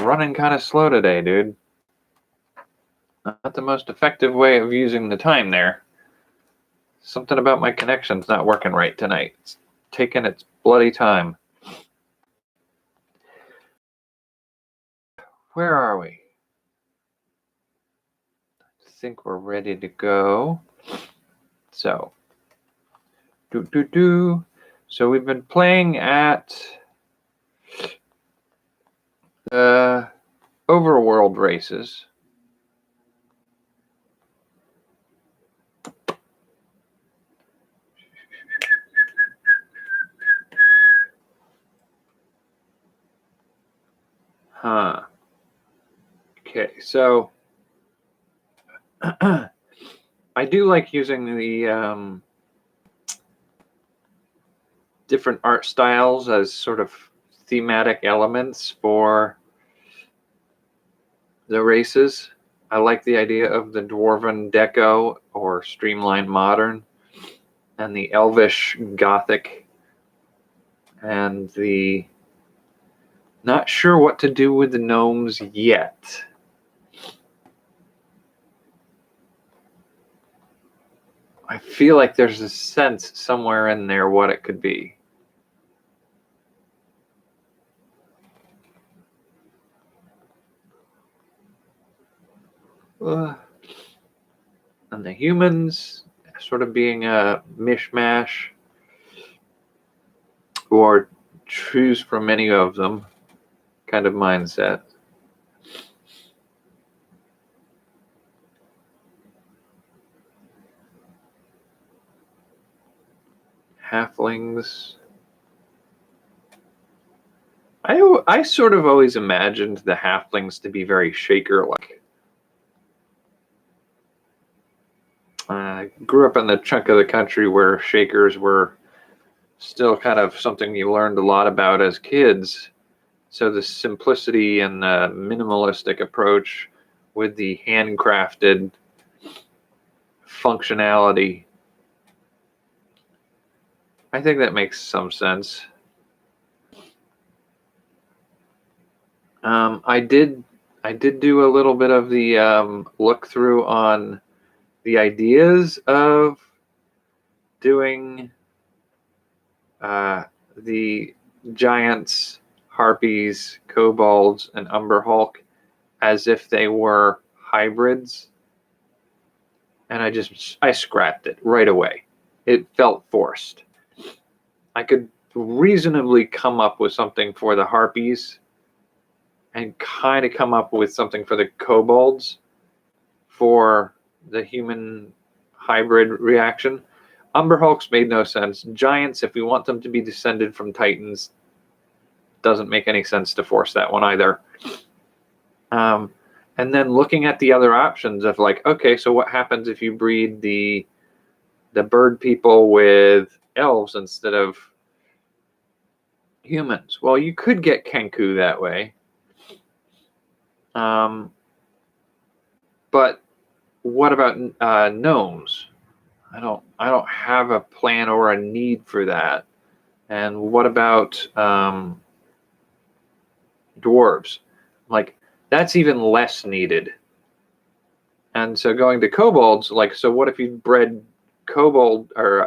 running kind of slow today, dude. Not the most effective way of using the time there. Something about my connection's not working right tonight. It's taking its bloody time. Where are we? I think we're ready to go. So, So we've been playing at the overworld races. Okay, so I do like using the different art styles as sort of thematic elements for the races. I like the idea of the Dwarven Deco or Streamlined Modern, and the Elvish Gothic, and the not sure what to do with the gnomes yet. I feel like there's a sense somewhere in there what it could be. And the humans sort of being a mishmash, or choose from any of them kind of mindset. Halflings. I sort of always imagined the halflings to be very shaker-like. I grew up in the chunk of the country where shakers were still kind of something you learned a lot about as kids. So the simplicity and the minimalistic approach with the handcrafted functionality, I think that makes some sense. I did do a little bit of the look through on the ideas of doing the giants, harpies, kobolds, and Umber Hulk as if they were hybrids, and I scrapped it right away. It felt forced. I could reasonably come up with something for the harpies and kind of come up with something for the kobolds for the human hybrid reaction. Umber Hulks made no sense. Giants, if we want them to be descended from Titans, doesn't make any sense to force that one either. And then looking at the other options of like, okay, so what happens if you breed the bird people with elves instead of humans? Well, you could get Kenku that way. But what about gnomes? I don't have a plan or a need for that. And what about dwarves? Like, that's even less needed. And so going to kobolds, like, so what if you bred kobold or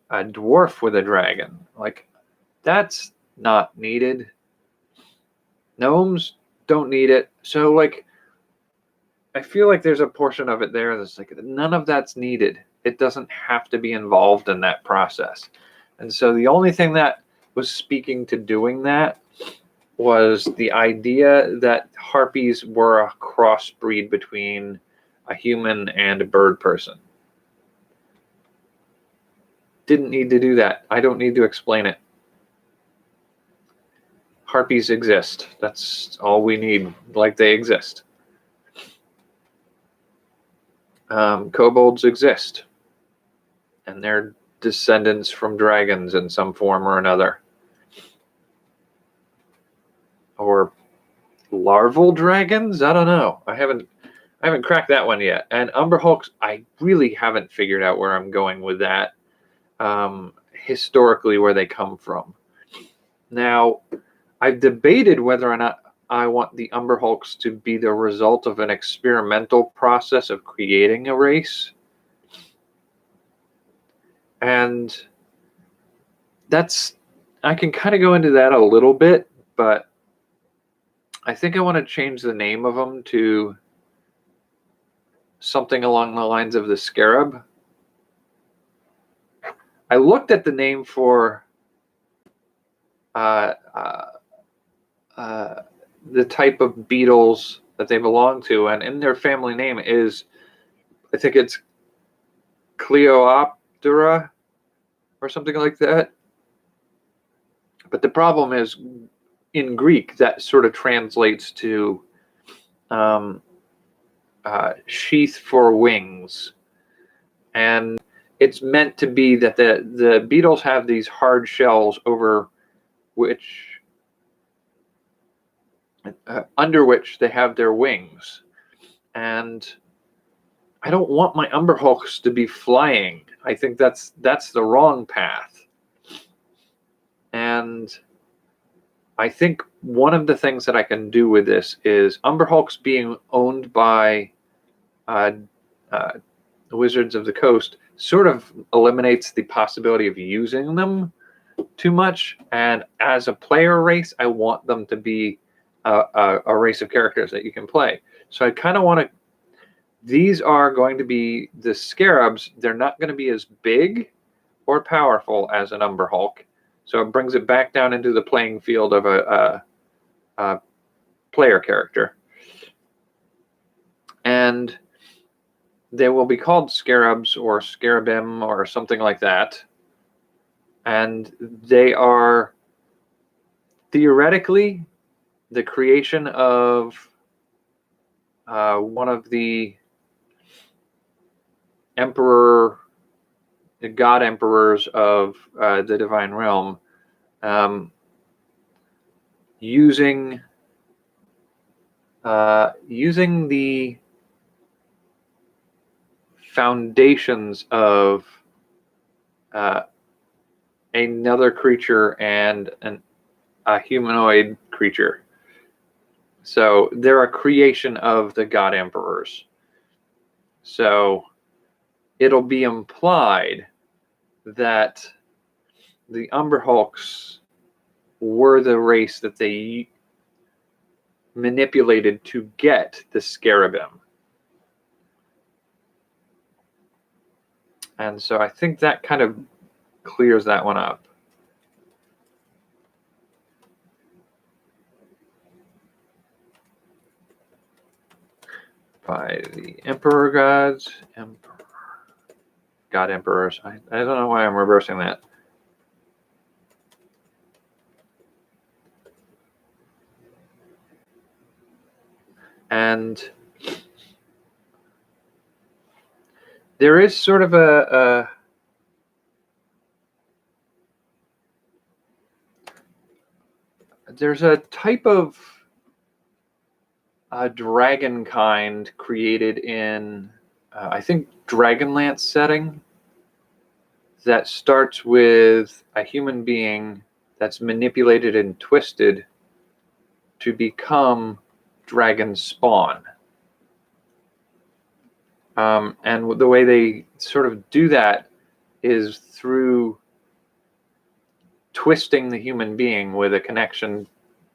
a dwarf with a dragon? Like, that's not needed. Gnomes don't need it. So, like, I feel like there's a portion of it there that's like, none of that's needed. It doesn't have to be involved in that process. And so the only thing that was speaking to doing that was the idea that harpies were a crossbreed between a human and a bird person. Didn't need to do that. I don't need to explain it. Harpies exist. That's all we need. Like, they exist. Kobolds exist. And they're descendants from dragons in some form or another. Or larval dragons? I don't know. I haven't cracked that one yet. And Umber Hulks, I really haven't figured out where I'm going with that. Historically, where they come from. Now, I've debated whether or not I want the Umber Hulks to be the result of an experimental process of creating a race. And I can kind of go into that a little bit, but I think I want to change the name of them to something along the lines of the Scarab. I looked at the name for the type of beetles that they belong to, and in their family name is, I think it's Cleoptera or something like that. But the problem is, in Greek, that sort of translates to sheath for wings. And it's meant to be that the beetles have these hard shells over which under which they have their wings. And I don't want my Umber Hulks to be flying. I think that's the wrong path. And I think one of the things that I can do with this is Umber Hulks being owned by the Wizards of the Coast sort of eliminates the possibility of using them too much. And as a player race, I want them to be a race of characters that you can play. So I kind of want to. These are going to be the Scarabs. They're not going to be as big or powerful as an Umber Hulk. So it brings it back down into the playing field of a player character. And they will be called Scarabs or Scarabim or something like that. And they are theoretically the creation of one of the god emperors of the Divine Realm, using the foundations of another creature and a humanoid creature. So they're a creation of the god emperors. So it'll be implied that the Umber Hulks were the race that they manipulated to get the Scarabim. And so I think that kind of clears that one up. By the Emperor Gods, God Emperors. I don't know why I'm reversing that. And there is sort of there's a type of dragon kind created in, I think, Dragonlance setting that starts with a human being that's manipulated and twisted to become dragon spawn. And the way they sort of do that is through twisting the human being with a connection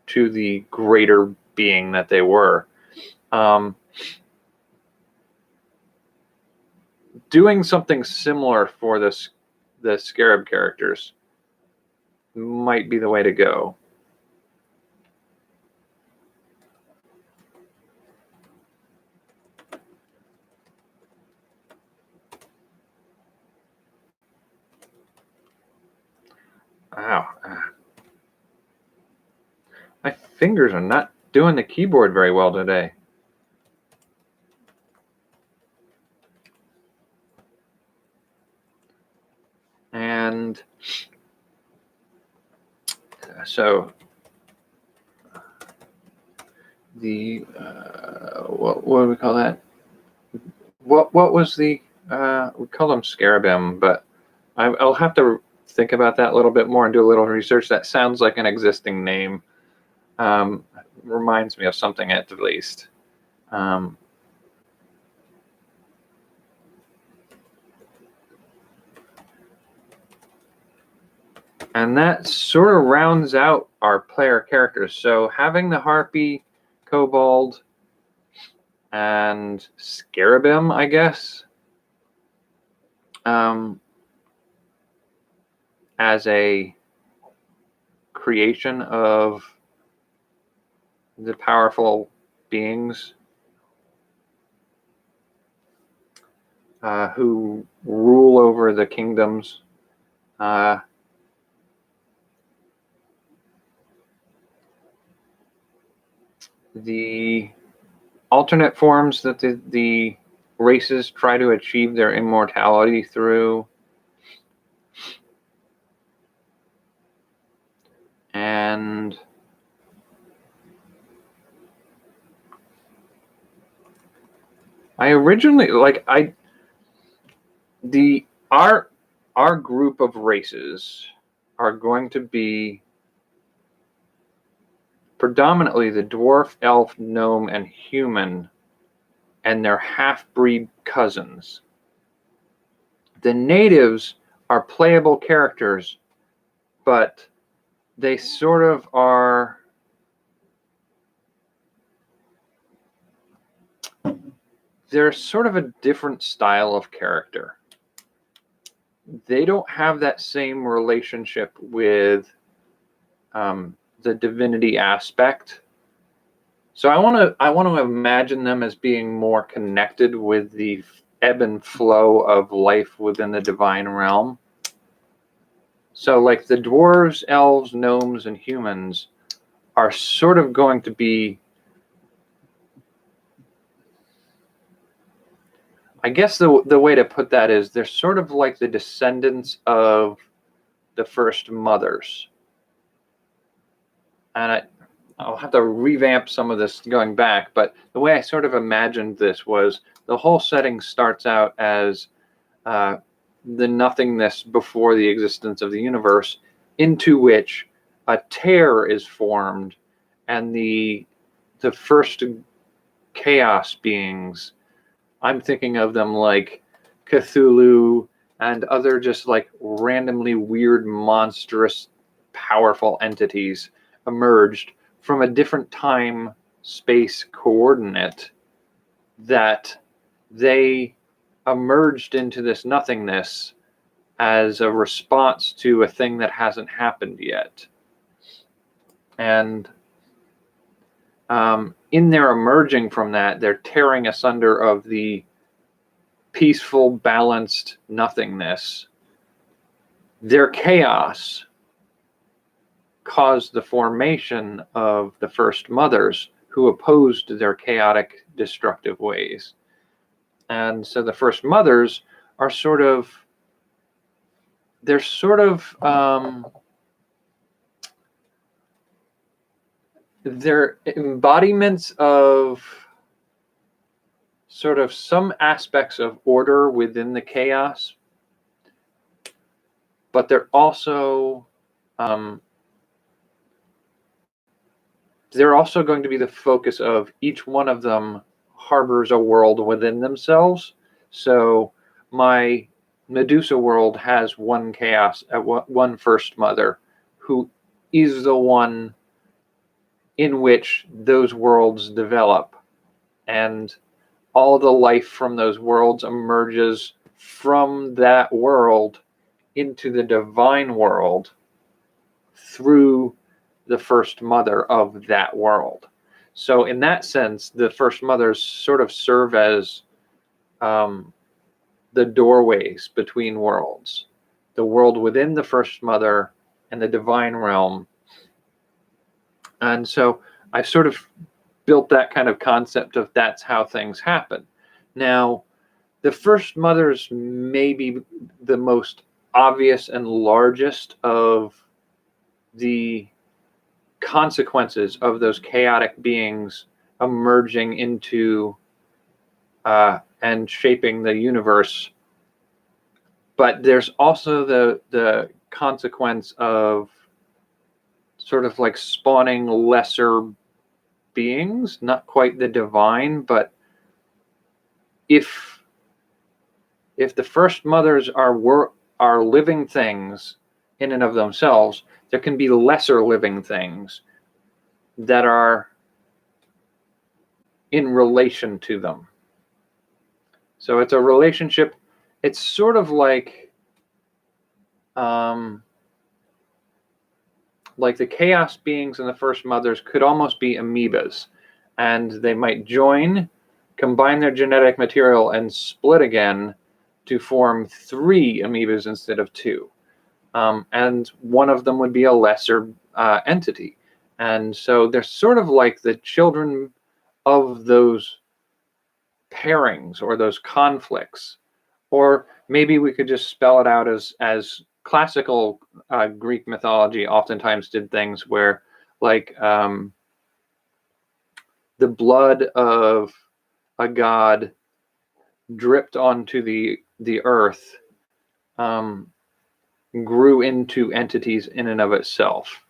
to the greater being that they were. Doing something similar for the Scarab characters might be the way to go. Wow. My fingers are not doing the keyboard very well today. And so the what do we call that? What was the we call them Scarabim, but I'll have to think about that a little bit more and do a little research. That sounds like an existing name. Reminds me of something at the least. And that sort of rounds out our player characters. So having the Harpy, Kobold, and Scarabim, I guess, as a creation of the powerful beings who rule over the kingdoms. The alternate forms that the races try to achieve their immortality through, and I originally our group of races are going to be predominantly the dwarf, elf, gnome, and human, and their half-breed cousins. The natives are playable characters, but they sort of are. They're sort of a different style of character. They don't have that same relationship with the divinity aspect. So I want to imagine them as being more connected with the ebb and flow of life within the divine realm. So like the dwarves, elves, gnomes, and humans are sort of going to be, I guess the way to put that is they're sort of like the descendants of the first mothers. And I'll have to revamp some of this going back, but the way I sort of imagined this was the whole setting starts out as the nothingness before the existence of the universe, into which a tear is formed, and the first chaos beings, I'm thinking of them like Cthulhu and other just like randomly weird, monstrous, powerful entities emerged from a different time space coordinate, that they emerged into this nothingness as a response to a thing that hasn't happened yet. And in their emerging from that, they're tearing asunder of the peaceful, balanced nothingness. Their chaos caused the formation of the first mothers, who opposed their chaotic, destructive ways. And so the first mothers are they're embodiments of sort of some aspects of order within the chaos, but they're also going to be the focus of each one of them harbors a world within themselves. So my Medusa world has one chaos, one first mother, who is the one in which those worlds develop, and all the life from those worlds emerges from that world into the divine world through the first mother of that world. So in that sense, the first mothers sort of serve as the doorways between worlds, the world within the first mother and the divine realm. And so I sort of built that kind of concept of that's how things happen. Now, the first mothers may be the most obvious and largest of the consequences of those chaotic beings emerging into and shaping the universe. But there's also the consequence of sort of like spawning lesser beings, not quite the divine, but if the first mothers are living things in and of themselves, there can be lesser living things that are in relation to them. So it's a relationship. It's sort of like the chaos beings and the first mothers could almost be amoebas, and they might join, combine their genetic material, and split again to form 3 amoebas instead of 2. And one of them would be a lesser entity. And so they're sort of like the children of those pairings or those conflicts. Or maybe we could just spell it out as classical Greek mythology oftentimes did things where, like, the blood of a god dripped onto the earth, grew into entities in and of itself.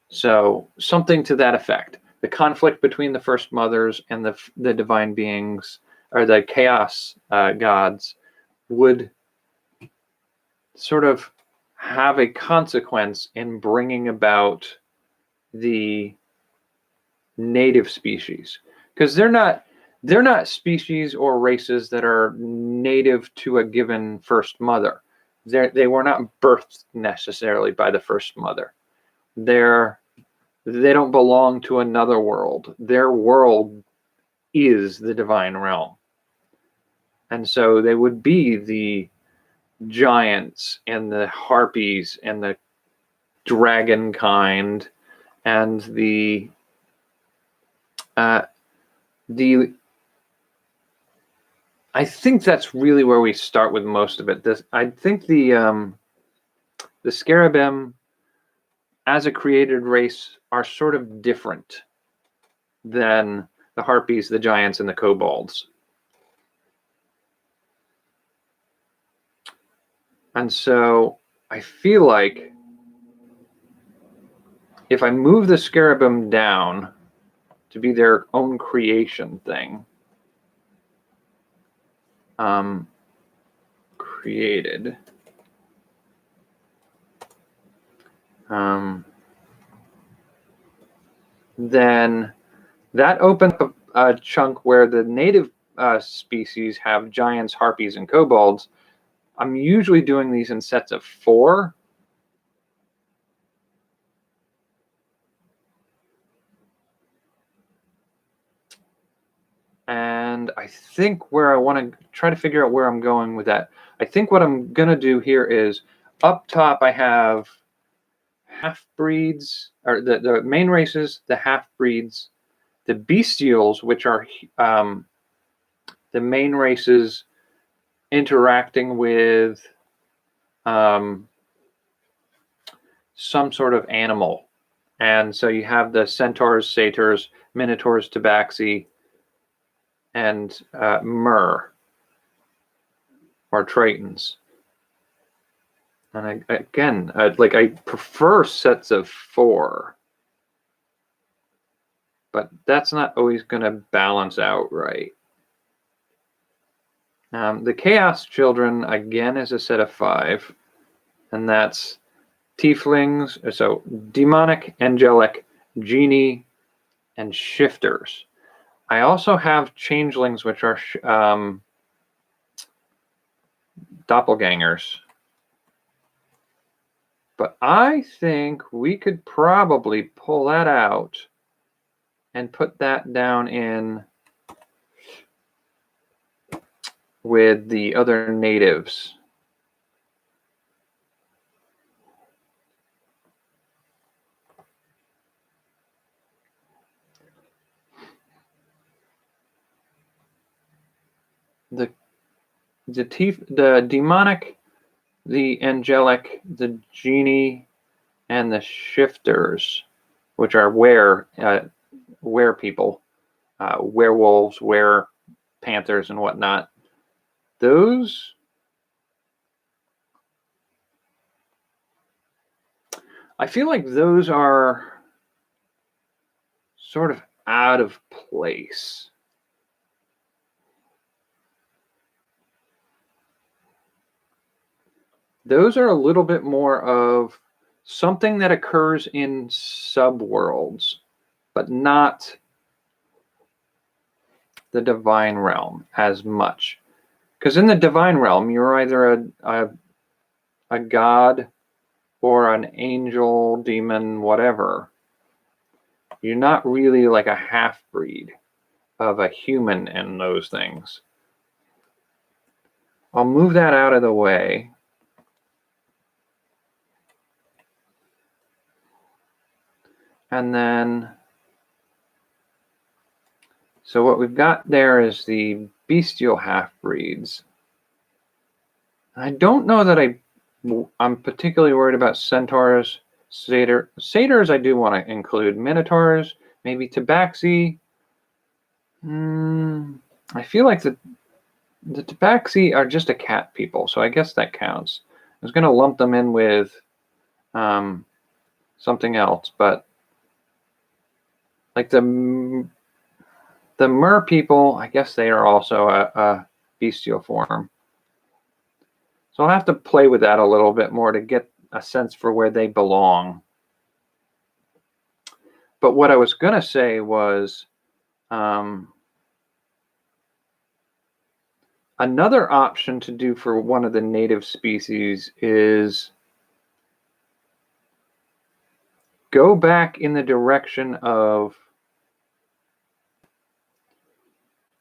So something to that effect. The conflict between the first mothers and the divine beings, or the chaos gods, would sort of have a consequence in bringing about the native species, because they're not species or races that are native to a given first mother. They were not birthed necessarily by the first mother. They don't belong to another world. Their world is the divine realm. And so they would be the giants and the harpies and the dragon kind and the I think that's really where we start with most of it. I think the scarabim as a created race are sort of different than the harpies, the giants, and the kobolds. And so I feel like if I move the scarabim down to be their own creation thing, created, then that opens up a chunk where the native species have giants, harpies, and kobolds. I'm usually doing these in sets of 4. And I think where I want to try to figure out where I'm going with that, I think what I'm going to do here is up top I have half-breeds, or the main races, the half-breeds, the bestials, which are the main races interacting with some sort of animal. And so you have the centaurs, satyrs, minotaurs, tabaxi, and myrrh, or tritons. And I prefer sets of 4, but that's not always going to balance out right. The chaos children, again, is a set of 5, and that's tieflings, so demonic, angelic, genie, and shifters. I also have changelings, which are doppelgangers. But I think we could probably pull that out and put that down in with the other natives. The demonic, the angelic, the genie, and the shifters, which are were people, werewolves, were panthers, and whatnot. Those, I feel like those are sort of out of place. Those are a little bit more of something that occurs in subworlds, but not the divine realm as much. Because in the divine realm, you're either a god or an angel, demon, whatever. You're not really like a half-breed of a human in those things. I'll move that out of the way. And then, so what we've got there is the bestial half-breeds. I don't know that I'm particularly worried about centaurs, satyrs I do want to include, minotaurs, maybe tabaxi. I feel like the tabaxi are just a cat people, so I guess that counts. I was going to lump them in with something else, but like the mer people, I guess they are also a bestial form. So I'll have to play with that a little bit more to get a sense for where they belong. But what I was going to say was another option to do for one of the native species is go back in the direction of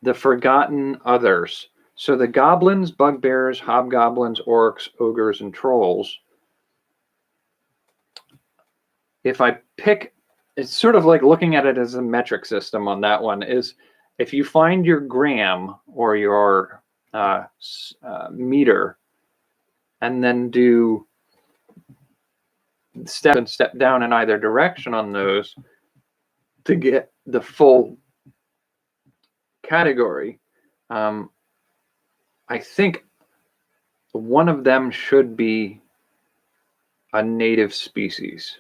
the forgotten others. So the goblins, bugbears, hobgoblins, orcs, ogres, and trolls. If I pick, it's sort of like looking at it as a metric system on that one, is if you find your gram or your meter and then do step and step down in either direction on those to get the full category, I think one of them should be a native species.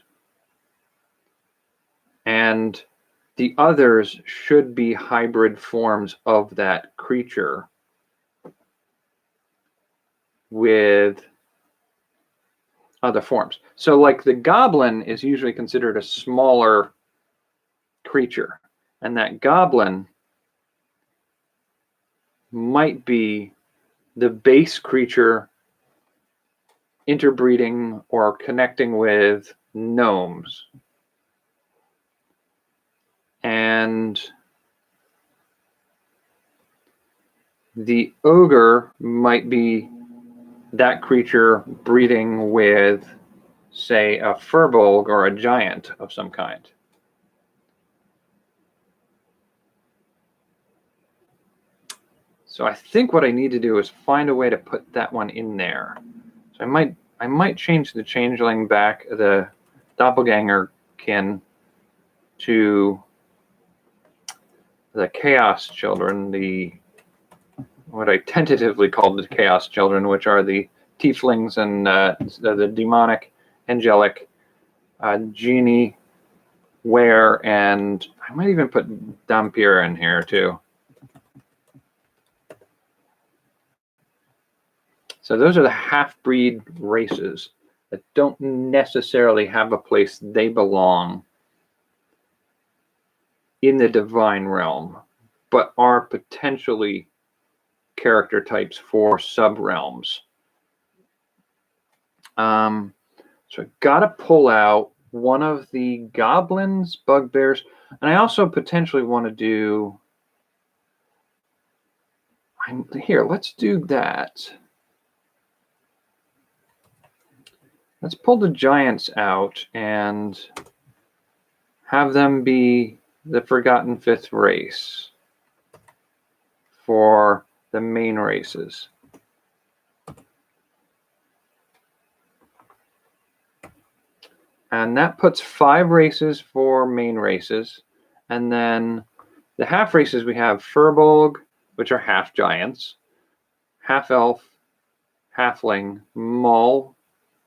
And the others should be hybrid forms of that creature with other forms. So like the goblin is usually considered a smaller creature, and that goblin might be the base creature interbreeding or connecting with gnomes. And the ogre might be that creature breeding with, say, a furbolg or a giant of some kind. So I think what I need to do is find a way to put that one in there. So I might change the changeling back, the doppelganger kin, to the chaos children, what I tentatively called the chaos children, which are the tieflings and the demonic, angelic, genie, were, and I might even put Dhampir in here too. So those are the half-breed races that don't necessarily have a place they belong in the divine realm, but are potentially character types for sub-realms. So I've got to pull out one of the goblins, bugbears, and I also potentially want to do... Here, let's do that. Let's pull the giants out and have them be the forgotten fifth race for the main races. And that puts 5 races for main races. And then the half races, we have furbolg, which are half giants, half elf, halfling, mull,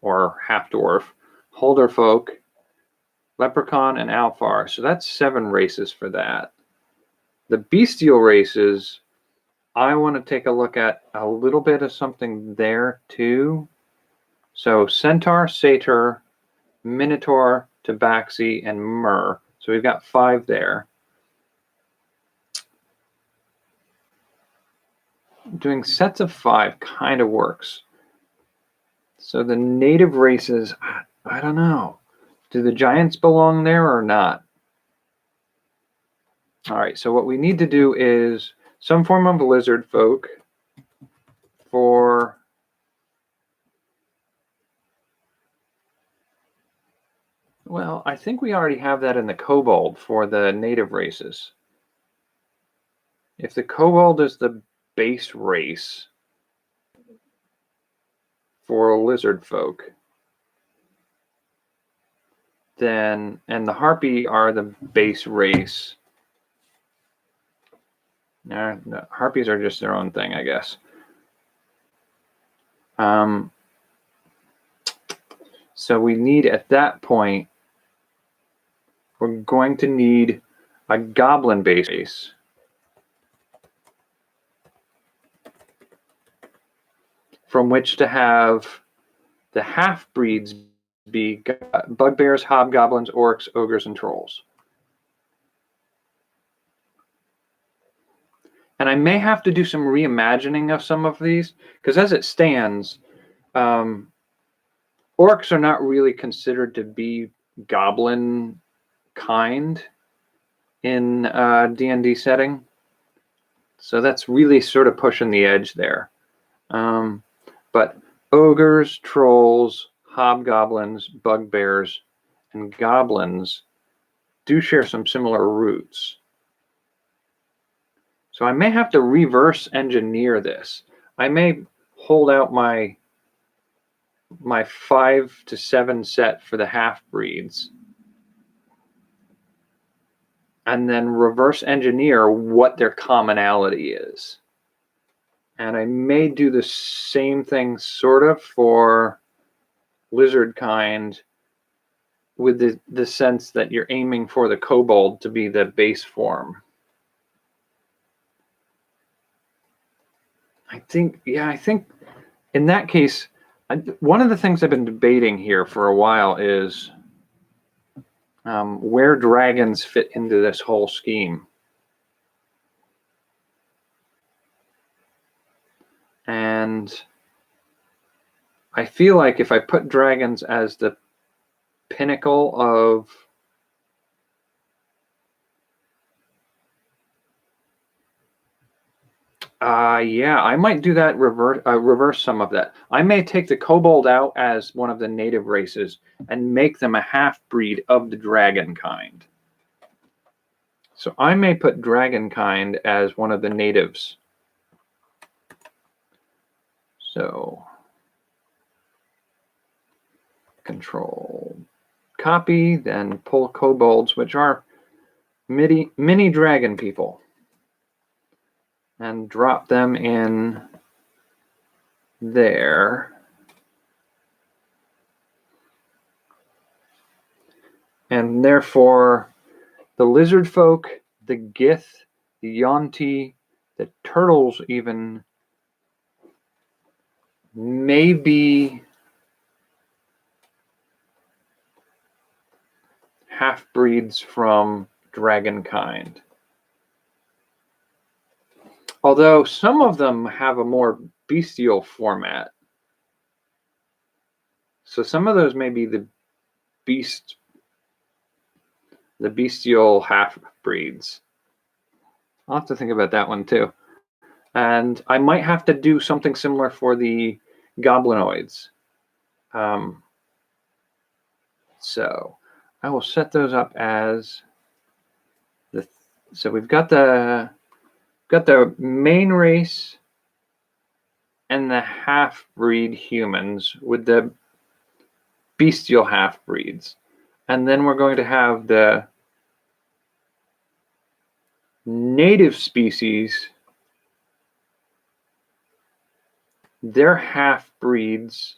or half dwarf, holderfolk, leprechaun, and alfar. So that's 7 races for that. The bestial races, I want to take a look at a little bit of something there too. So centaur, satyr, minotaur, tabaxi, and myrrh. So we've got 5 there. Doing sets of 5 kind of works. So the native races, I don't know. Do the giants belong there or not? All right, so what we need to do is some form of lizard folk for well, I think we already have that in the kobold for the native races. If the kobold is the base race for lizard folk, then, and the harpy are the base race. No, harpies are just their own thing, I guess. So we need, at that point, we're going to need a goblin base from which to have the half-breeds be bugbears, hobgoblins, orcs, ogres, and trolls. And I may have to do some reimagining of some of these, because as it stands, orcs are not really considered to be goblin kind in D&D setting. So that's really sort of pushing the edge there. But ogres, trolls, hobgoblins, bugbears, and goblins do share some similar roots. So I may have to reverse engineer this. I may hold out my 5 to 7 set for the half-breeds and then reverse engineer what their commonality is. And I may do the same thing sort of for lizard kind, with the sense that you're aiming for the kobold to be the base form. I think in that case, one of the things I've been debating here for a while is where dragons fit into this whole scheme. And I feel like if I put dragons as the pinnacle of yeah, I might do that, reverse some of that. I may take the kobold out as one of the native races and make them a half-breed of the dragon kind. So I may put dragon kind as one of the natives. So control copy, then pull kobolds, which are mini dragon people, and drop them in there. And therefore, the lizard folk, the gith, the yonti, the turtles even may be half-breeds from dragon kind. Although some of them have a more bestial format. So some of those may be the bestial half-breeds. I'll have to think about that one too. And I might have to do something similar for the goblinoids. So I will set those up as so we've got the main race and the half-breed humans with the bestial half-breeds. And then we're going to have the native species, their half-breeds.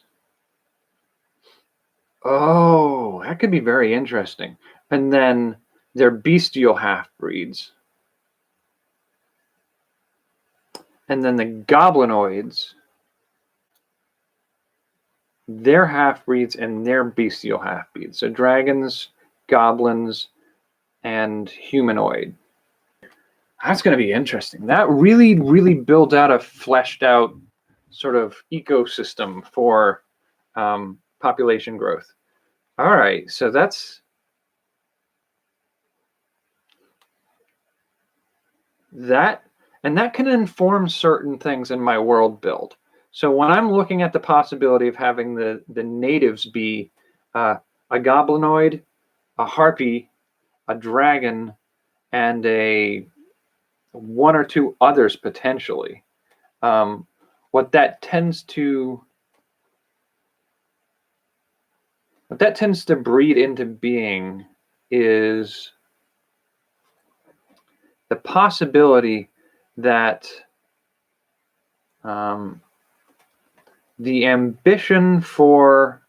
Oh, that could be very interesting. And then they're bestial half-breeds. And then the goblinoids, they're half-breeds and they're bestial half-breeds. So dragons, goblins, and humanoid. That's going to be interesting. That really, really builds out a fleshed out sort of ecosystem for population growth. All right, so that's that, and that can inform certain things in my world build. So when I'm looking at the possibility of having the natives be a goblinoid, a harpy, a dragon, and a one or two others potentially, what that tends to breed into being is the possibility that the ambition for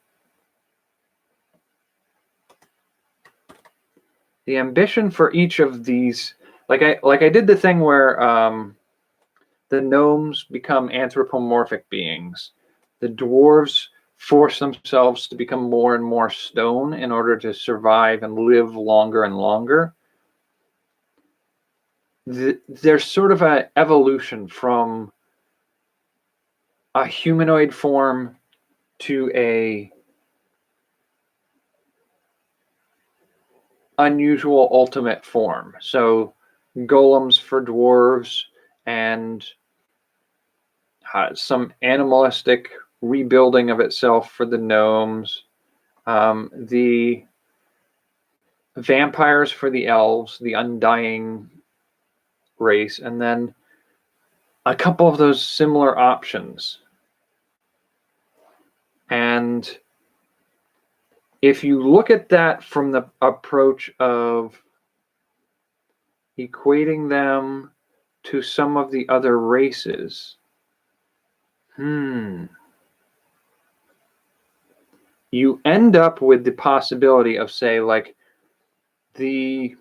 each of these, like I did the thing where the gnomes become anthropomorphic beings, the dwarves force themselves to become more and more stone in order to survive and live longer and longer. There's sort of an evolution from a humanoid form to a unusual ultimate form. So golems for dwarves and some animalistic rebuilding of itself for the gnomes. The vampires for the elves, the undying race, and then a couple of those similar options. And if you look at that from the approach of equating them to some of the other races, you end up with the possibility of, say, like the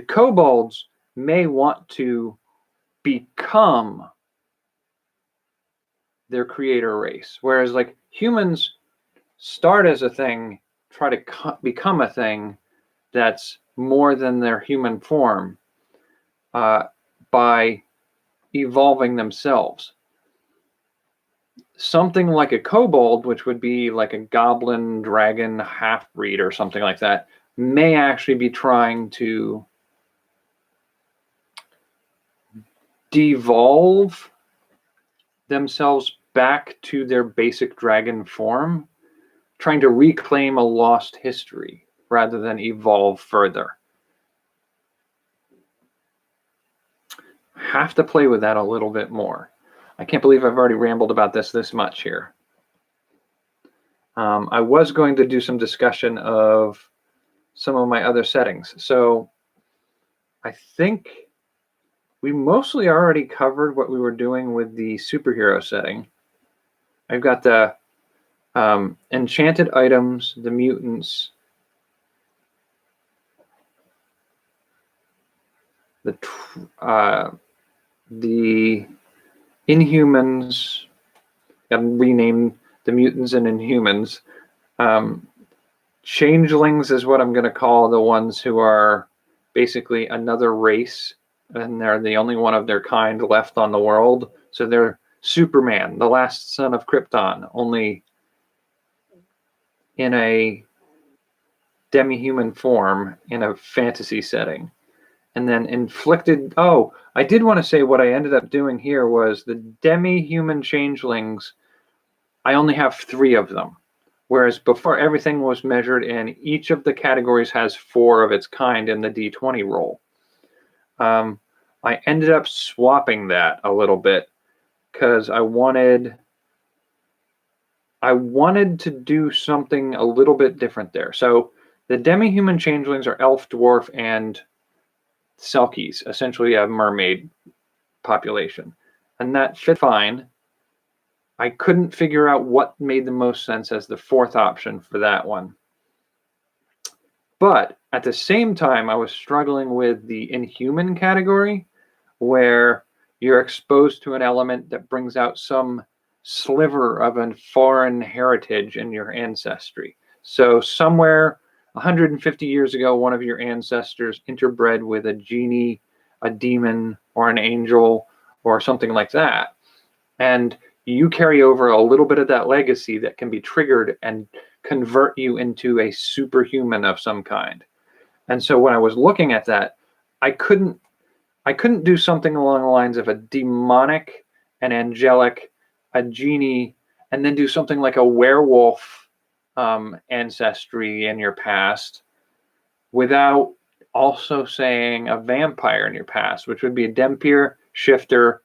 kobolds may want to become their creator race, whereas like humans start as a thing, try to become a thing that's more than their human form by evolving themselves. Something like a kobold, which would be like a goblin dragon half-breed or something like that, may actually be trying to devolve themselves back to their basic dragon form, trying to reclaim a lost history rather than evolve further. Have to play with that a little bit more. I can't believe I've already rambled about this much here. I was going to do some discussion of some of my other settings. So I think we mostly already covered what we were doing with the superhero setting. I've got the enchanted items, the mutants, the Inhumans. Got to rename the mutants and Inhumans. Changelings is what I'm going to call the ones who are basically another race, and they're the only one of their kind left on the world. So they're Superman, the last son of Krypton, only in a demi-human form in a fantasy setting. And then inflicted. Oh, I did want to say what I ended up doing here was the demi-human changelings. I only have 3 of them, whereas before everything was measured in each of the categories has 4 of its kind in the D20 roll. I ended up swapping that a little bit because I wanted to do something a little bit different there. So the demi-human changelings are elf, dwarf, and selkies, essentially a mermaid population, and that fit fine. I couldn't figure out what made the most sense as the fourth option for that one. But at the same time, I was struggling with the inhuman category, where you're exposed to an element that brings out some sliver of a foreign heritage in your ancestry. So somewhere 150 years ago, one of your ancestors interbred with a genie, a demon, or an angel, or something like that. And you carry over a little bit of that legacy that can be triggered and convert you into a superhuman of some kind. And so when I was looking at that, I couldn't do something along the lines of a demonic, an angelic, a genie, and then do something like a werewolf ancestry in your past without also saying a vampire in your past, which would be a Dempir shifter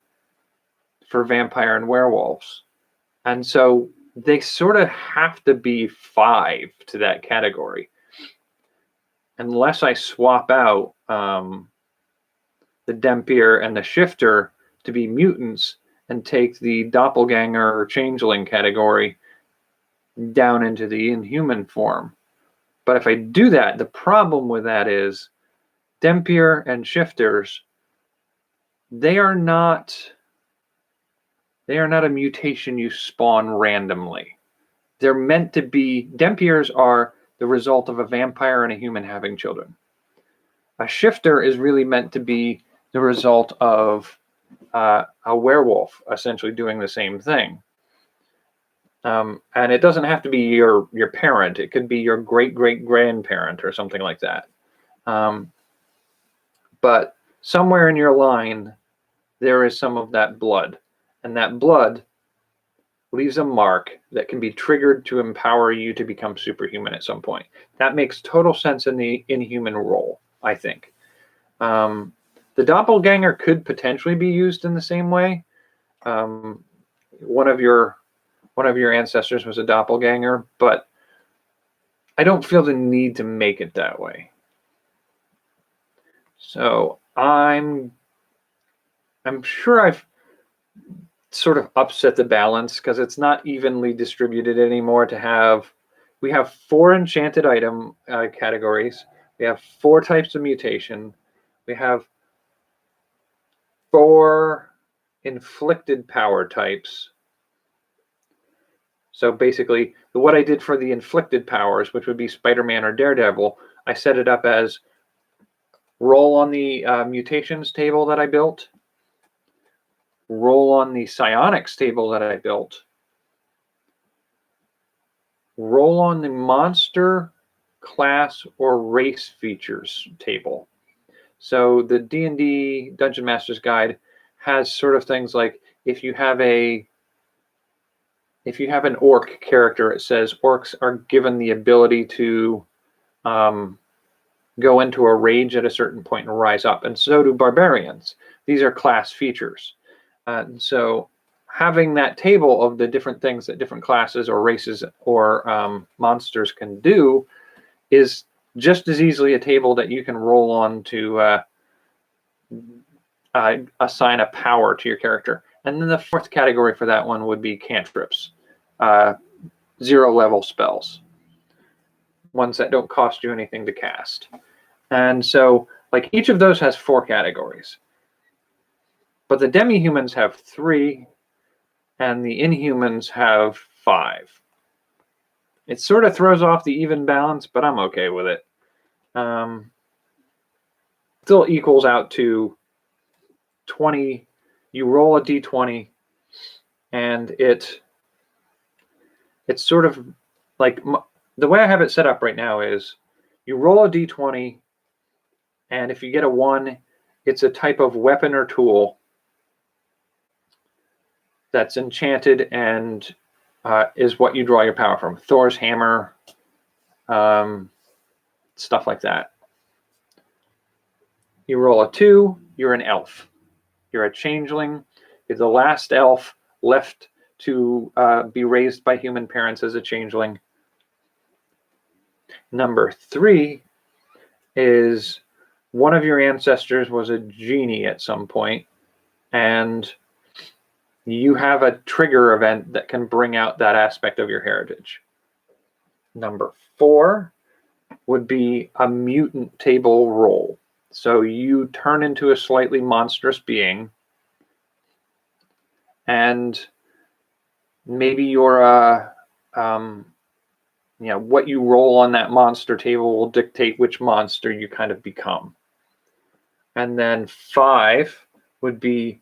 for vampire and werewolves. And so they sort of have to be 5 to that category. Unless I swap out the Dempir and the shifter to be mutants and take the doppelganger or changeling category down into the inhuman form. But if I do that, the problem with that is Dempir and shifters, they are not a mutation you spawn randomly. They're meant to be, Dempirs are the result of a vampire and a human having children. A shifter is really meant to be the result of a werewolf essentially doing the same thing. And it doesn't have to be your parent. It could be your great-great-grandparent or something like that. But somewhere in your line, there is some of that blood. And that blood leaves a mark that can be triggered to empower you to become superhuman at some point. That makes total sense in the inhuman role, I think. The doppelganger could potentially be used in the same way. One of your ancestors was a doppelganger, but I don't feel the need to make it that way. So I'm sure I've sort of upset the balance because it's not evenly distributed anymore. We have 4 enchanted item categories. We have 4 types of mutation. We have 4 inflicted power types. So basically, what I did for the inflicted powers, which would be Spider-Man or Daredevil, I set it up as roll on the mutations table that I built, roll on the psionics table that I built, roll on the monster, class, or race features table. So the D&D Dungeon Master's Guide has sort of things like if you have an orc character, it says orcs are given the ability to go into a rage at a certain point and rise up, and so do barbarians. These are class features. So having that table of the different things that different classes or races or monsters can do is just as easily a table that you can roll on to assign a power to your character. And then the 4th category for that one would be cantrips, 0-level spells, ones that don't cost you anything to cast. And so, like, each of those has 4 categories. But the demi-humans have 3, and the inhumans have 5. It sort of throws off the even balance, but I'm okay with it. Still equals out to 20. You roll a d20, and it's sort of like the way I have it set up right now is you roll a d20, and if you get a 1, it's a type of weapon or tool that's enchanted and is what you draw your power from. Thor's hammer, stuff like that. You roll a 2, you're an elf. You're a changeling. You're the last elf left to be raised by human parents as a changeling. Number 3 is one of your ancestors was a genie at some point, and you have a trigger event that can bring out that aspect of your heritage. Number 4 would be a mutant table roll. So you turn into a slightly monstrous being, and maybe you're what you roll on that monster table will dictate which monster you kind of become. And then 5 would be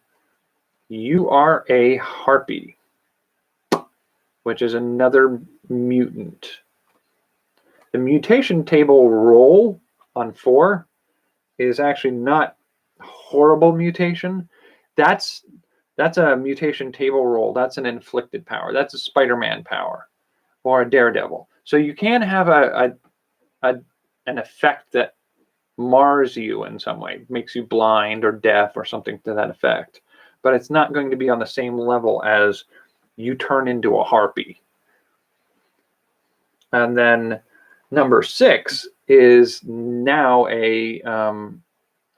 you are a harpy, which is another mutant. The mutation table roll on 4 is actually not horrible mutation. That's a mutation table roll. That's an inflicted power. That's a Spider-Man power or a Daredevil. So you can have an effect that mars you in some way, makes you blind or deaf or something to that effect. But it's not going to be on the same level as you turn into a harpy. And then number 6 is now a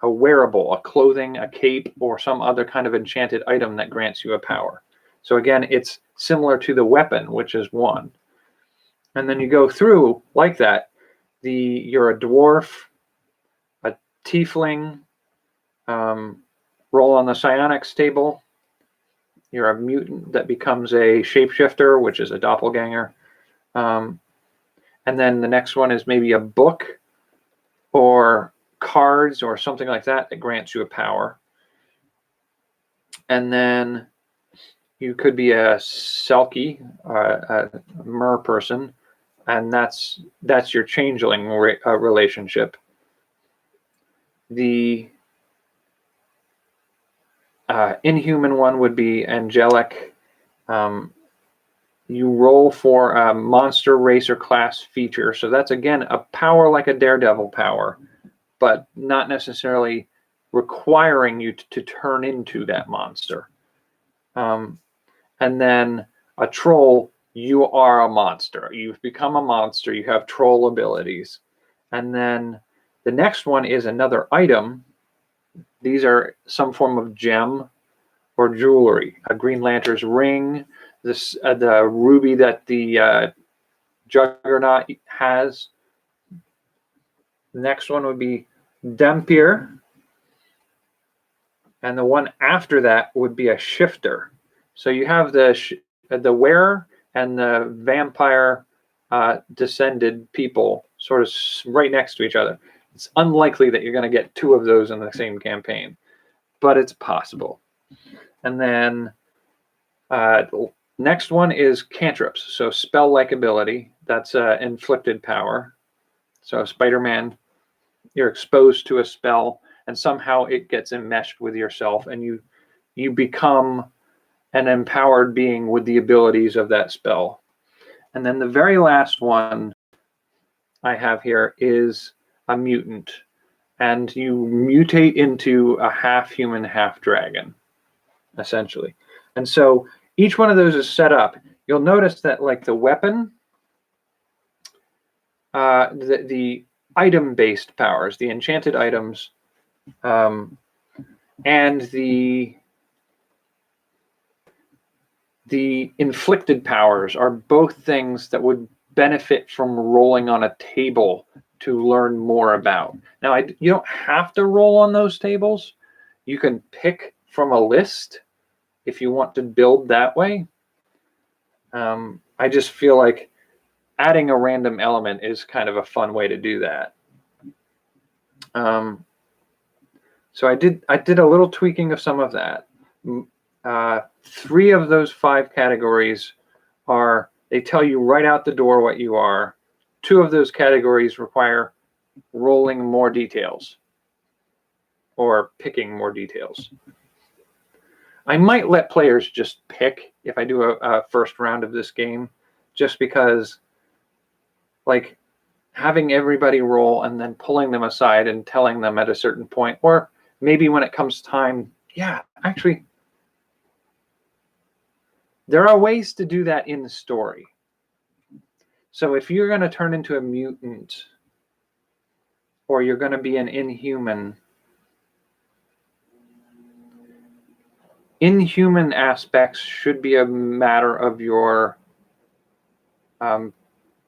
wearable, a clothing, a cape, or some other kind of enchanted item that grants you a power. So again, it's similar to the weapon, which is 1. And then you go through like that. You're a dwarf, a tiefling, roll on the psionics table. You're a mutant that becomes a shapeshifter, which is a doppelganger. And then the next one is maybe a book or cards or something like that that grants you a power. And then you could be a selkie, a mer person, and that's your changeling relationship. The inhuman one would be angelic. You roll for a monster race or class feature. So that's, again, a power like a Daredevil power, but not necessarily requiring you to turn into that monster. And then a troll, you are a monster. You've become a monster. You have troll abilities. And then the next one is another item. These are some form of gem or jewelry. A Green Lantern's ring, the ruby that the Juggernaut has. The next one would be Dampier. And the one after that would be a shifter. So you have the wearer and the vampire descended people sort of right next to each other. It's unlikely that you're going to get 2 of those in the same campaign, but it's possible. And then next one is cantrips. So spell-like ability. That's inflicted power. So Spider-Man, you're exposed to a spell, and somehow it gets enmeshed with yourself, and you become an empowered being with the abilities of that spell. And then the very last one I have here is a mutant, and you mutate into a half-human, half-dragon, essentially. And so each one of those is set up. You'll notice that, like the weapon, the item-based powers, the enchanted items, and the inflicted powers are both things that would benefit from rolling on a table to learn more about. Now, you don't have to roll on those tables. You can pick from a list if you want to build that way. I just feel like adding a random element is kind of a fun way to do that. So I did a little tweaking of some of that. 3 of those 5 categories they tell you right out the door what you are. 2 of those categories require rolling more details or picking more details. I might let players just pick if I do a first round of this game, just because, like, having everybody roll and then pulling them aside and telling them at a certain point, or maybe when it comes time, yeah, actually, there are ways to do that in the story. So if you're going to turn into a mutant, or you're going to be an inhuman, inhuman aspects should be a matter of your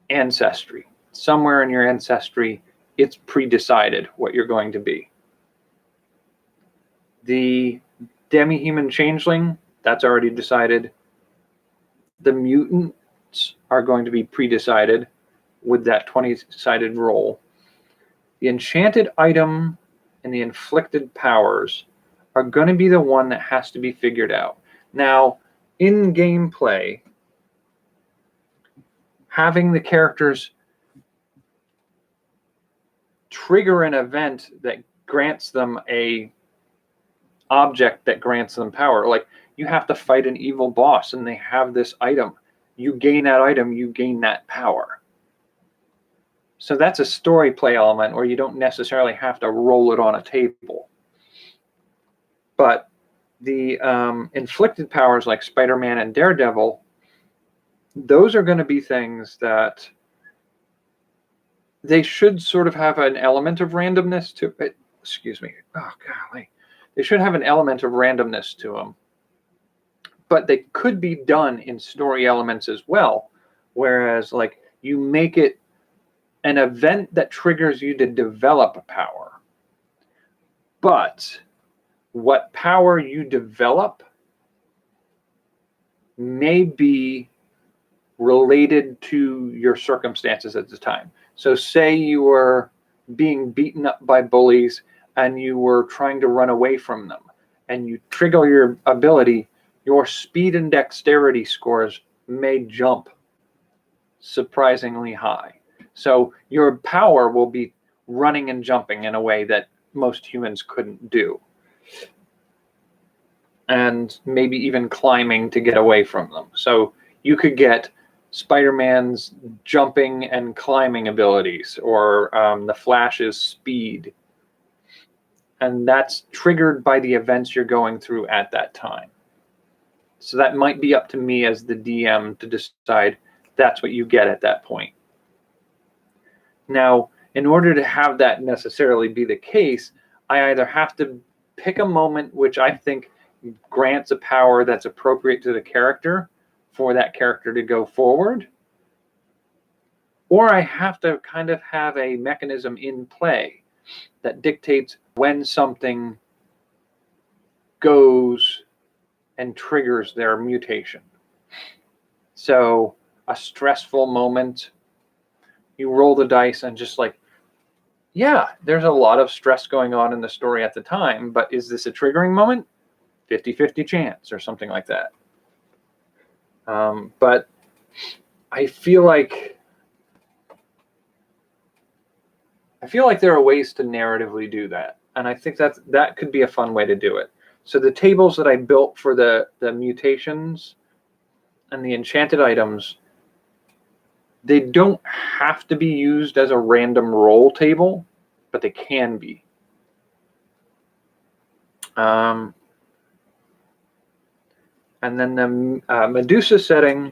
ancestry. Somewhere in your ancestry, it's pre-decided what you're going to be. The demi-human changeling, that's already decided. The mutants are going to be pre-decided with that 20-sided roll. The enchanted item and the inflicted powers are going to be the one that has to be figured out. Now, in gameplay, having the characters trigger an event that grants them a object that grants them power. Like, you have to fight an evil boss and they have this item. You gain that item, you gain that power. So that's a story play element where you don't necessarily have to roll it on a table. But the inflicted powers like Spider-Man and Daredevil, those are going to be things that they should sort of have an element of randomness to it. Excuse me. Oh, golly. They should have an element of randomness to them. But they could be done in story elements as well. Whereas, like, you make it an event that triggers you to develop a power. But what power you develop may be related to your circumstances at the time. So say you were being beaten up by bullies and you were trying to run away from them, and you trigger your ability, your speed and dexterity scores may jump surprisingly high. So your power will be running and jumping in a way that most humans couldn't do. And maybe even climbing to get away from them. So you could get Spider-Man's jumping and climbing abilities, or the Flash's speed. And that's triggered by the events you're going through at that time. So that might be up to me as the DM to decide that's what you get at that point. Now, in order to have that necessarily be the case, I either have to pick a moment which I think grants a power that's appropriate to the character for that character to go forward, or I have to kind of have a mechanism in play that dictates when something goes and triggers their mutation. So a stressful moment, you roll the dice and just like, yeah, there's a lot of stress going on in the story at the time, but is this a triggering moment? 50-50 chance or something like that. But I feel like there are ways to narratively do that, and I think that could be a fun way to do it. So the tables that I built for the mutations and the enchanted items, they don't have to be used as a random roll table, but they can be. And then the Medusa setting,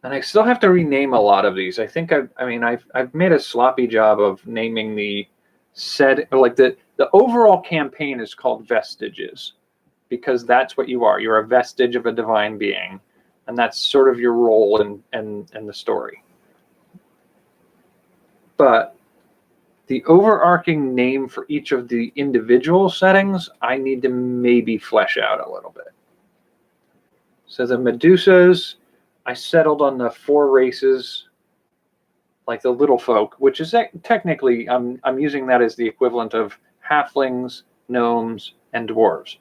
and I still have to rename a lot of these. I think I've made a sloppy job of naming the set. Like the overall campaign is called Vestiges, because that's what you are. You're a vestige of a divine being, and that's sort of your role in the story. But the overarching name for each of the individual settings, I need to maybe flesh out a little bit. So the Medusas, I settled on the 4 races, like the little folk, which is technically, I'm using that as the equivalent of halflings, gnomes, and dwarves,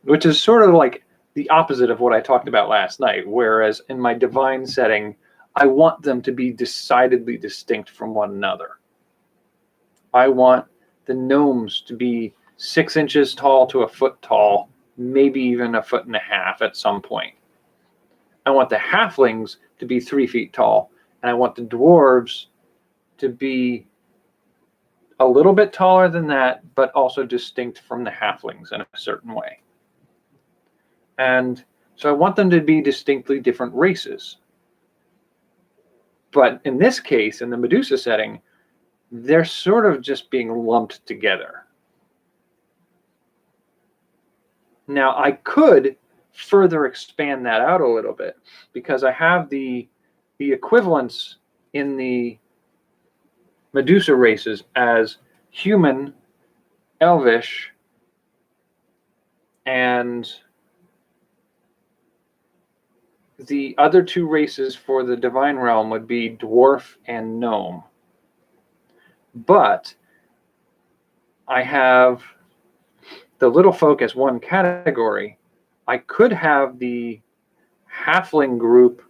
which is sort of like the opposite of what I talked about last night. Whereas in my divine setting, I want them to be decidedly distinct from one another. I want the gnomes to be 6 inches tall to a foot tall, maybe even a foot and a half at some point. I want the halflings to be 3 feet tall, and I want the dwarves to be a little bit taller than that, but also distinct from the halflings in a certain way. And so I want them to be distinctly different races. But in this case, in the Medusa setting, they're sort of just being lumped together. Now, I could further expand that out a little bit because I have the equivalents in the Medusa races as human, elvish, and the other two races for the divine realm would be dwarf and gnome. But I have the little folk as one category. I could have the halfling group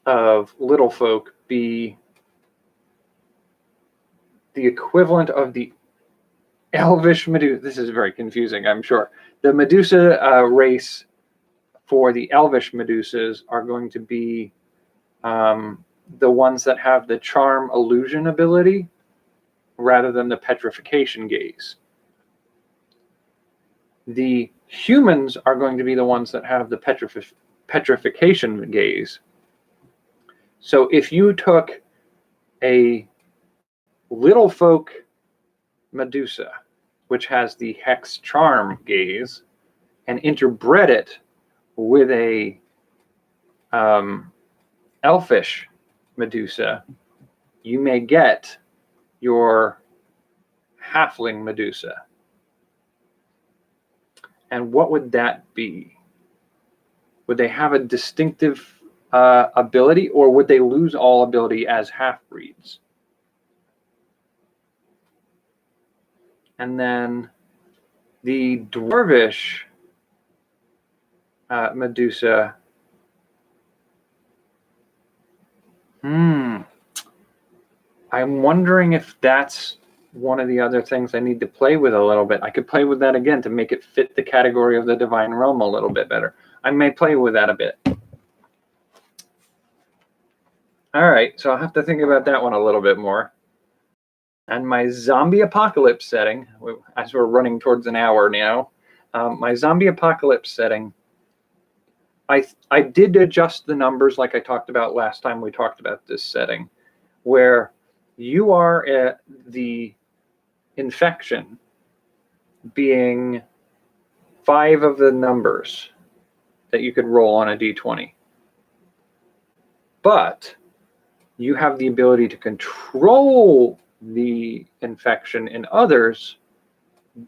of little folk be the equivalent of the elvish Medusa. This is very confusing, I'm sure. The Medusa race for the elvish Medusas are going to be the ones that have the charm illusion ability rather than the petrification gaze. The humans are going to be the ones that have the petrification gaze. So if you took a little folk Medusa, which has the hex charm gaze, and interbred it with a elfish Medusa, you may get your halfling Medusa. And what would that be? Would they have a distinctive ability, or would they lose all ability as half-breeds? And then the dwarvish Medusa. I'm wondering if that's one of the other things I need to play with a little bit. I could play with that again to make it fit the category of the divine realm a little bit better. I may play with that a bit. All right, so I'll have to think about that one a little bit more. And my zombie apocalypse setting, as we're running towards an hour now, my zombie apocalypse setting, I did adjust the numbers like I talked about last time we talked about this setting, where you are at the infection being 5 of the numbers that you could roll on a d20. But you have the ability to control the infection in others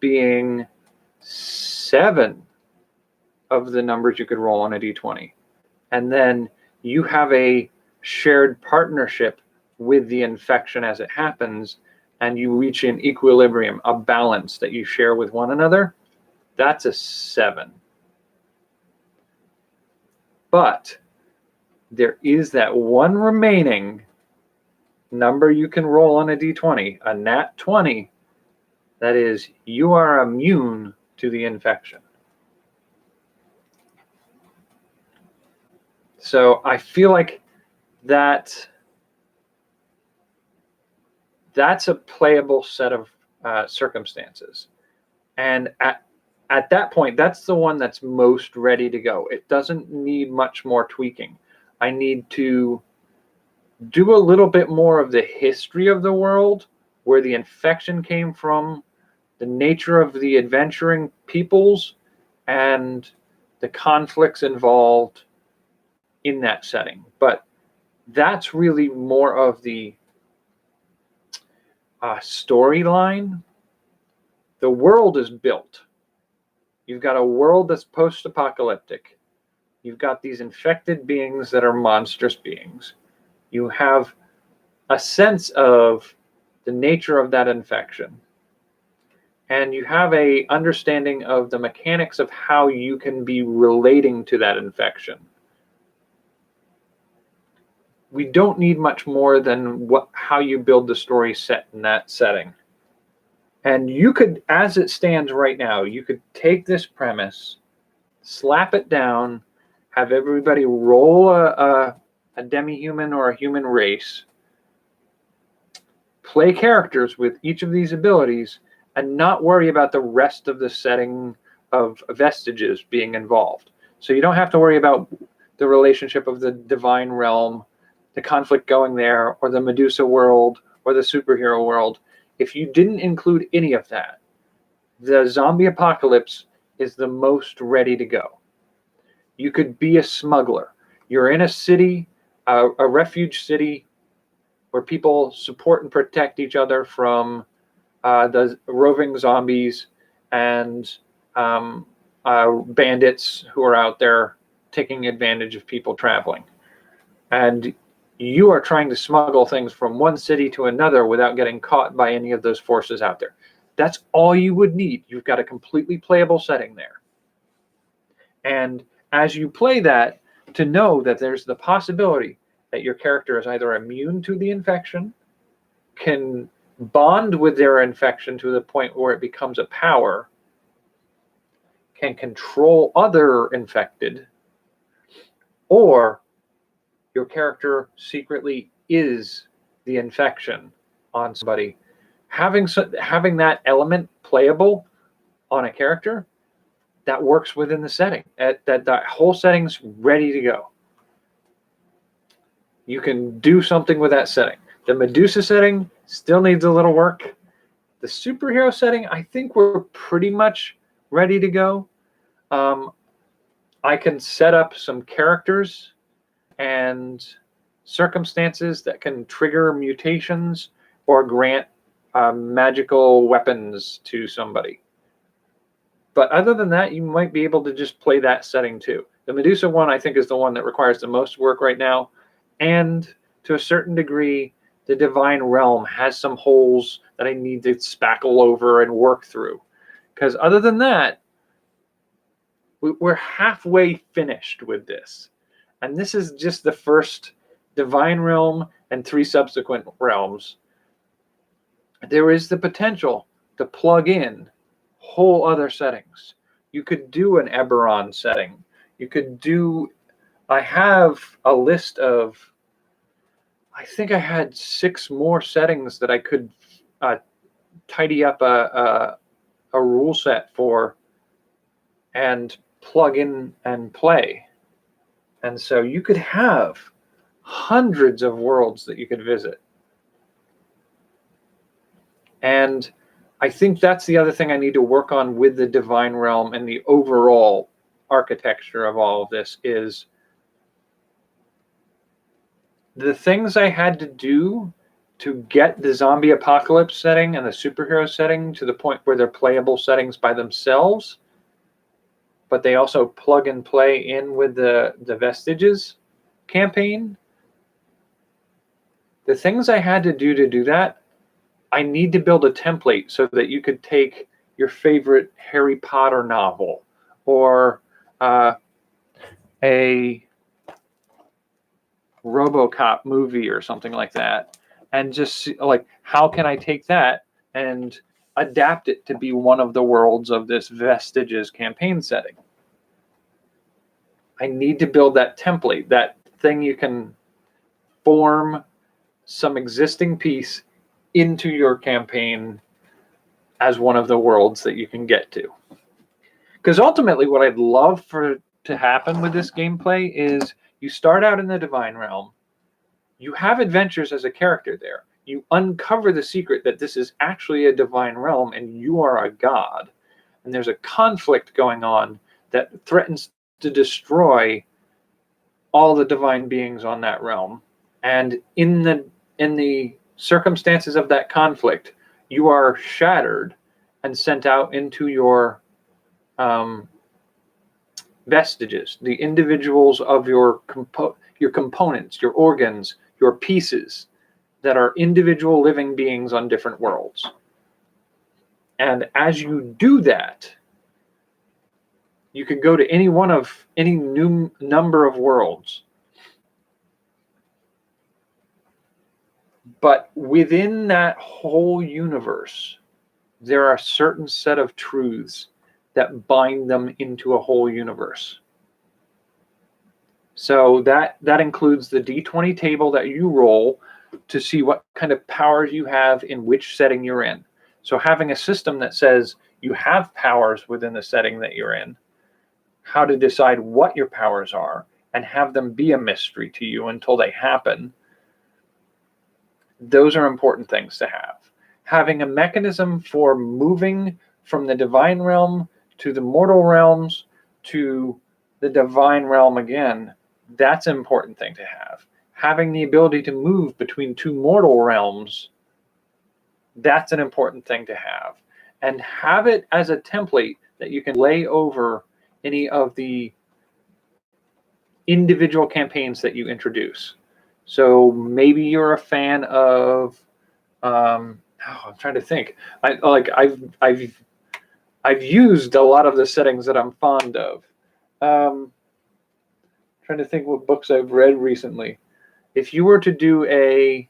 being 7 of the numbers you could roll on a d20. And then you have a shared partnership with the infection as it happens, and you reach an equilibrium, a balance that you share with one another. That's a 7. But there is that one remaining number you can roll on a d20, a nat 20, that is, you are immune to the infection. So I feel like that's a playable set of circumstances. And at that point, that's the one that's most ready to go. It doesn't need much more tweaking. I need to do a little bit more of the history of the world, where the infection came from, the nature of the adventuring peoples, and the conflicts involved in that setting. But that's really more of the storyline. The world is built. You've got a world that's post-apocalyptic. You've got these infected beings that are monstrous beings. You have a sense of the nature of that infection. And you have a understanding of the mechanics of how you can be relating to that infection. We don't need much more than how you build the story set in that setting. And you could, as it stands right now, you could take this premise, slap it down, have everybody roll a demi-human or a human race, play characters with each of these abilities, and not worry about the rest of the setting of Vestiges being involved. So you don't have to worry about the relationship of the divine realm, the conflict going there, or the Medusa world, or the superhero world. If you didn't include any of that, the zombie apocalypse is the most ready to go. You could be a smuggler. You're in a city, a refuge city, where people support and protect each other from the roving zombies and bandits who are out there taking advantage of people traveling. And you are trying to smuggle things from one city to another without getting caught by any of those forces out there. That's all you would need. You've got a completely playable setting there. And as you play that, to know that there's the possibility that your character is either immune to the infection, can bond with their infection to the point where it becomes a power, can control other infected, or your character secretly is the infection on somebody. Having that element playable on a character, that works within the setting. That whole setting's ready to go. You can do something with that setting. The Medusa setting still needs a little work. The superhero setting, I think we're pretty much ready to go. I can set up some characters and circumstances that can trigger mutations or grant magical weapons to somebody. But other than that, you might be able to just play that setting too. The Medusa one, I think, is the one that requires the most work right now. And to a certain degree, the Divine Realm has some holes that I need to spackle over and work through. Because other than that, we're halfway finished with this. And this is just the first Divine Realm and 3 subsequent realms. There is the potential to plug in whole other settings. You could do an Eberron setting. You could do, I have a list of, I think I had 6 more settings that I could tidy up a rule set for and plug in and play. And so you could have hundreds of worlds that you could visit. And I think that's the other thing I need to work on with the Divine Realm and the overall architecture of all of this is the things I had to do to get the zombie apocalypse setting and the superhero setting to the point where they're playable settings by themselves, but they also plug and play in with the Vestiges campaign. The things I had to do that, I need to build a template so that you could take your favorite Harry Potter novel or a RoboCop movie or something like that, and just see, like, how can I take that and adapt it to be one of the worlds of this Vestiges campaign setting. I need to build that template, that thing you can form some existing piece into your campaign as one of the worlds that you can get to. Because ultimately what I'd love for to happen with this gameplay is you start out in the Divine Realm, you have adventures as a character there, you uncover the secret that this is actually a Divine Realm and you are a god, and there's a conflict going on that threatens to destroy all the divine beings on that realm. And in the circumstances of that conflict, you are shattered and sent out into your vestiges, the individuals of your components, your organs, your pieces that are individual living beings on different worlds. And as you do that, you could go to any new number of worlds. But within that whole universe, there are a certain set of truths that bind them into a whole universe. So that includes the D20 table that you roll to see what kind of powers you have in which setting you're in. So having a system that says you have powers within the setting that you're in, how to decide what your powers are, and have them be a mystery to you until they happen. Those are important things to have. Having a mechanism for moving from the divine realm to the mortal realms to the divine realm again, that's an important thing to have. Having the ability to move between two mortal realms, that's an important thing to have. And have it as a template that you can lay over any of the individual campaigns that you introduce. So maybe you're a fan of I'm trying to think. I've used a lot of the settings that I'm fond of. Trying to think what books I've read recently. If you were to do a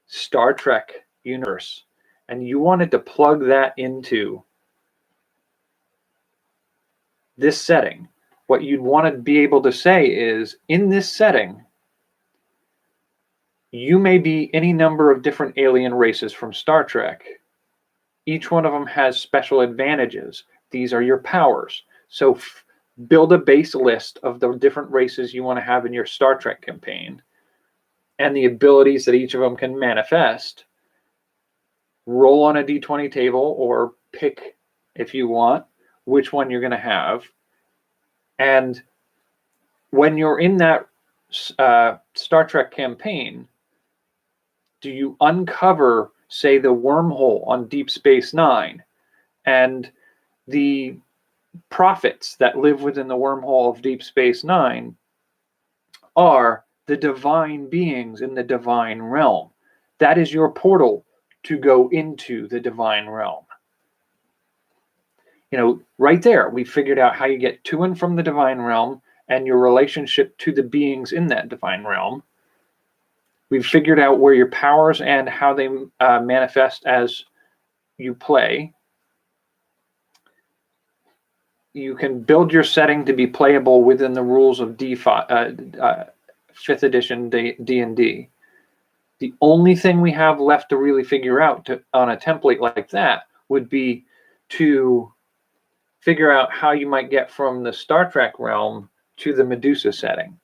Star Trek universe and you wanted to plug that into this setting, what you'd want to be able to say is, in this setting, you may be any number of different alien races from Star Trek. Each one of them has special advantages. These are your powers. So build a base list of the different races you want to have in your Star Trek campaign and the abilities that each of them can manifest. Roll on a D20 table or pick, if you want, which one you're going to have. And when you're in that Star Trek campaign, do you uncover, say, the wormhole on Deep Space Nine and the prophets that live within the wormhole of Deep Space Nine are the divine beings in the divine realm. That is your portal to go into the divine realm. Right there, we figured out how you get to and from the divine realm and your relationship to the beings in that divine realm. We've figured out where your powers and how they manifest as you play. You can build your setting to be playable within the rules of 5th edition D&D. The only thing we have left to really figure out on a template like that would be to figure out how you might get from the Star Trek realm to the Medusa setting,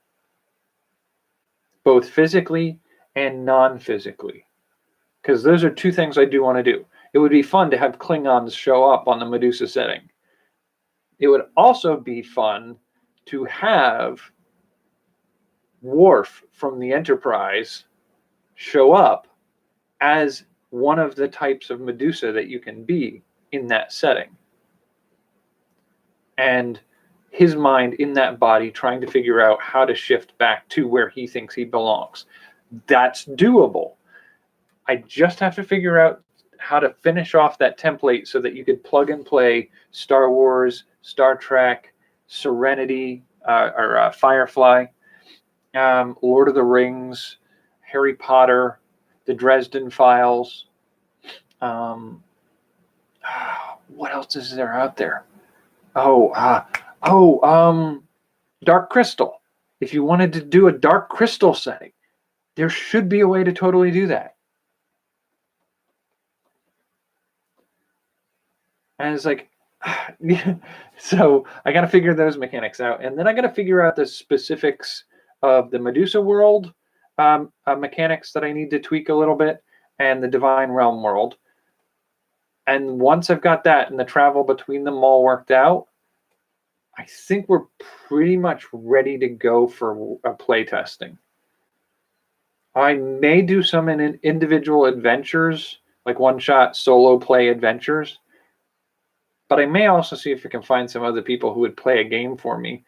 both physically and non-physically, because those are two things I do want to do. It would be fun to have Klingons show up on the Medusa setting. It would also be fun to have Worf from the Enterprise show up as one of the types of Medusa that you can be in that setting. And his mind in that body trying to figure out how to shift back to where he thinks he belongs. That's doable. I just have to figure out how to finish off that template so that you could plug and play Star Wars, Star Trek, Serenity, or Firefly, Lord of the Rings, Harry Potter, the Dresden Files. What else is there out there? Dark Crystal. If you wanted to do a Dark Crystal setting, there should be a way to totally do that. And it's like, so I got to figure those mechanics out. And then I got to figure out the specifics of the Medusa world mechanics that I need to tweak a little bit, and the Divine Realm world. And once I've got that and the travel between them all worked out, I think we're pretty much ready to go for play testing. I may do some in individual adventures, like one-shot solo play adventures. But I may also see if I can find some other people who would play a game for me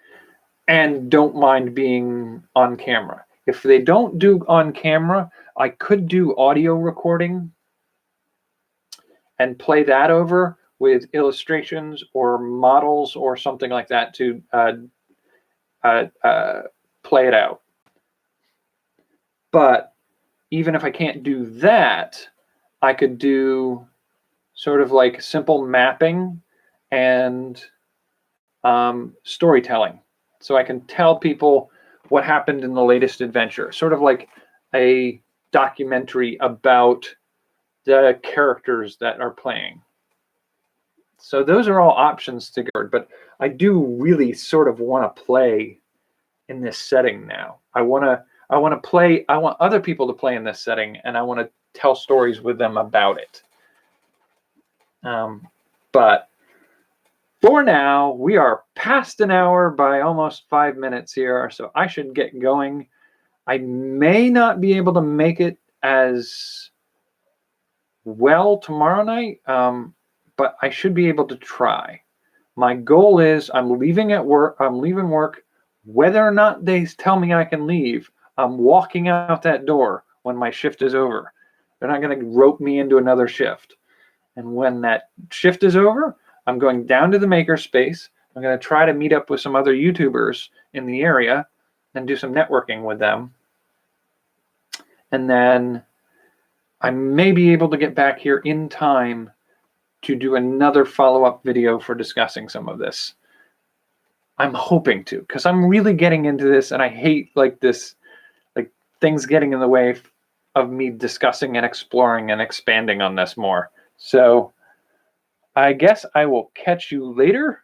and don't mind being on camera. If they don't do on camera, I could do audio recording and play that over with illustrations or models or something like that to play it out. But even if I can't do that, I could do sort of like simple mapping and storytelling. So I can tell people what happened in the latest adventure, sort of like a documentary about the characters that are playing. So those are all options to go, but I do really sort of want to play in this setting now. I want other people to play in this setting, and I want to tell stories with them about it. But for now, we are past an hour by almost 5 minutes here, so I should get going. I may not be able to make it as well tomorrow night, but I should be able to try. My goal is I'm leaving work, whether or not they tell me I can leave. I'm walking out that door when my shift is over. They're not going to rope me into another shift. And when that shift is over, I'm going down to the makerspace. I'm going to try to meet up with some other YouTubers in the area and do some networking with them. And then I may be able to get back here in time to do another follow-up video for discussing some of this. I'm hoping to, because I'm really getting into this, and I hate things getting in the way of me discussing and exploring and expanding on this more. So I guess I will catch you later.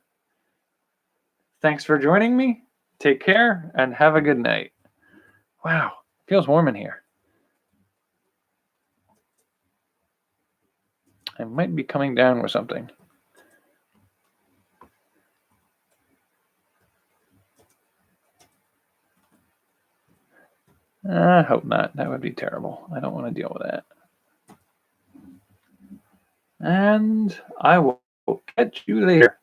Thanks for joining me. Take care and have a good night. Wow, feels warm in here. I might be coming down with something. I hope not. That would be terrible. I don't want to deal with that. And I will catch you later.